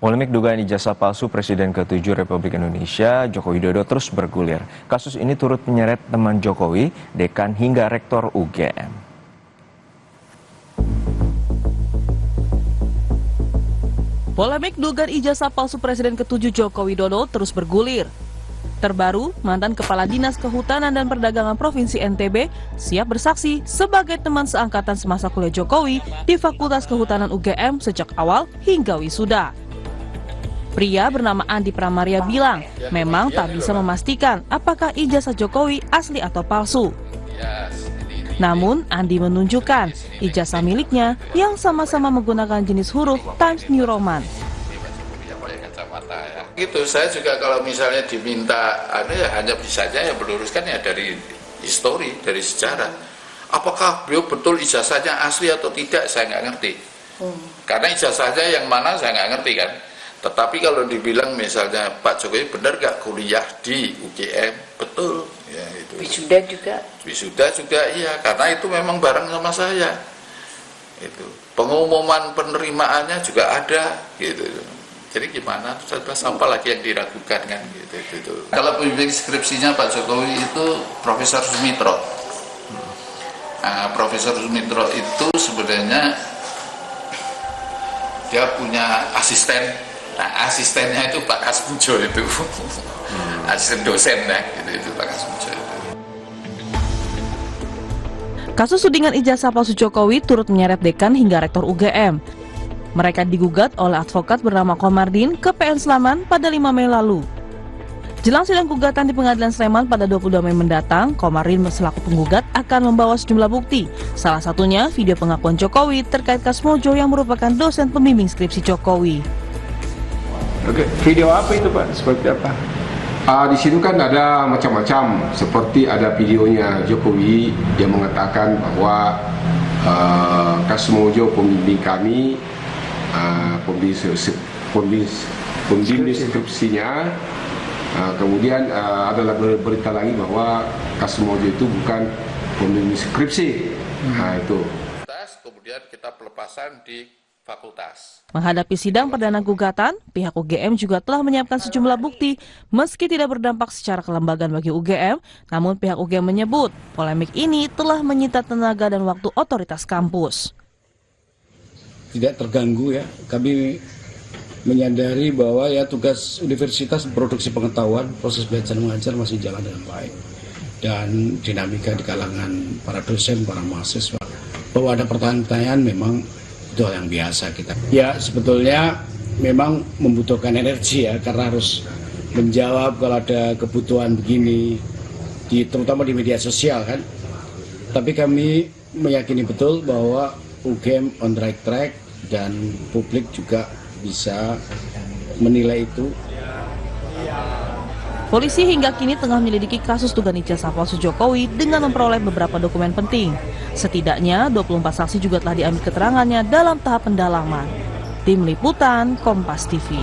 Polemik dugaan ijazah palsu Presiden ke-7 Republik Indonesia, Joko Widodo, terus bergulir. Kasus ini turut menyeret teman Jokowi, dekan hingga rektor UGM. Polemik dugaan ijazah palsu Presiden ke-7 Joko Widodo terus bergulir. Terbaru, mantan Kepala Dinas Kehutanan dan Perdagangan Provinsi NTB siap bersaksi sebagai teman seangkatan semasa kuliah Jokowi di Fakultas Kehutanan UGM sejak awal hingga wisuda. Pria bernama Andi Pramaria bilang, memang tak bisa memastikan apakah ijazah Jokowi asli atau palsu. Namun, Andi menunjukkan ijazah miliknya yang sama-sama menggunakan jenis huruf Times New Roman. Gitu, saya juga kalau misalnya diminta, hanya bisanya yang meluruskan ya dari histori, dari sejarah. Apakah beliau betul ijazahnya asli atau tidak, saya nggak ngerti. Karena ijazahnya yang mana saya nggak ngerti kan. Tetapi kalau dibilang misalnya Pak Jokowi benar gak kuliah di UGM, betul. Ya, itu. Wisuda juga? Wisuda juga iya, karena itu memang bareng sama saya. Itu. Pengumuman penerimaannya juga ada, gitu. Jadi gimana? Sampai lagi yang diragukan kan, gitu. Kalau pembimbing skripsinya Pak Jokowi itu Profesor Sumitro. Nah, Profesor Sumitro itu sebenarnya dia punya asisten. Nah, asistennya itu Pak Kasmujo itu, asisten dosen ya, itu Pak Kasmujo itu. Kasus tudingan ijazah palsu Jokowi turut menyeret dekan hingga rektor UGM. Mereka digugat oleh advokat bernama Komardin ke PN Sleman pada 5 Mei lalu. Jelang sidang gugatan di Pengadilan Sleman pada 22 Mei mendatang, Komardin selaku penggugat akan membawa sejumlah bukti. Salah satunya video pengakuan Jokowi terkait Kasmojo yang merupakan dosen pembimbing skripsi Jokowi. Oke, video apa itu Pak? Seperti apa? Di situ kan ada macam-macam, seperti ada videonya Jokowi yang mengatakan bahwa Kasmojo pembimbing kami, pembimbing skripsinya, kemudian adalah berita lagi bahwa Kasmojo itu bukan pembimbing skripsi. Nah itu. Kemudian kita pelepasan di fakultas. Menghadapi sidang perdana gugatan, pihak UGM juga telah menyiapkan sejumlah bukti meski tidak berdampak secara kelembagaan bagi UGM, namun pihak UGM menyebut polemik ini telah menyita tenaga dan waktu otoritas kampus. Tidak terganggu ya, kami menyadari bahwa ya tugas universitas produksi pengetahuan, proses belajar mengajar masih jalan dengan baik. Dan dinamika di kalangan para dosen, para mahasiswa, bahwa ada pertanyaan-pertanyaan memang itu yang biasa kita. Ya sebetulnya memang membutuhkan energi ya, karena harus menjawab kalau ada kebutuhan begini, terutama di media sosial kan. Tapi kami meyakini betul bahwa UGM on the right track dan publik juga bisa menilai itu. Polisi hingga kini tengah menyelidiki kasus dugaan ijazah palsu Jokowi dengan memperoleh beberapa dokumen penting. Setidaknya 24 saksi juga telah diambil keterangannya dalam tahap pendalaman. Tim Liputan, Kompas TV.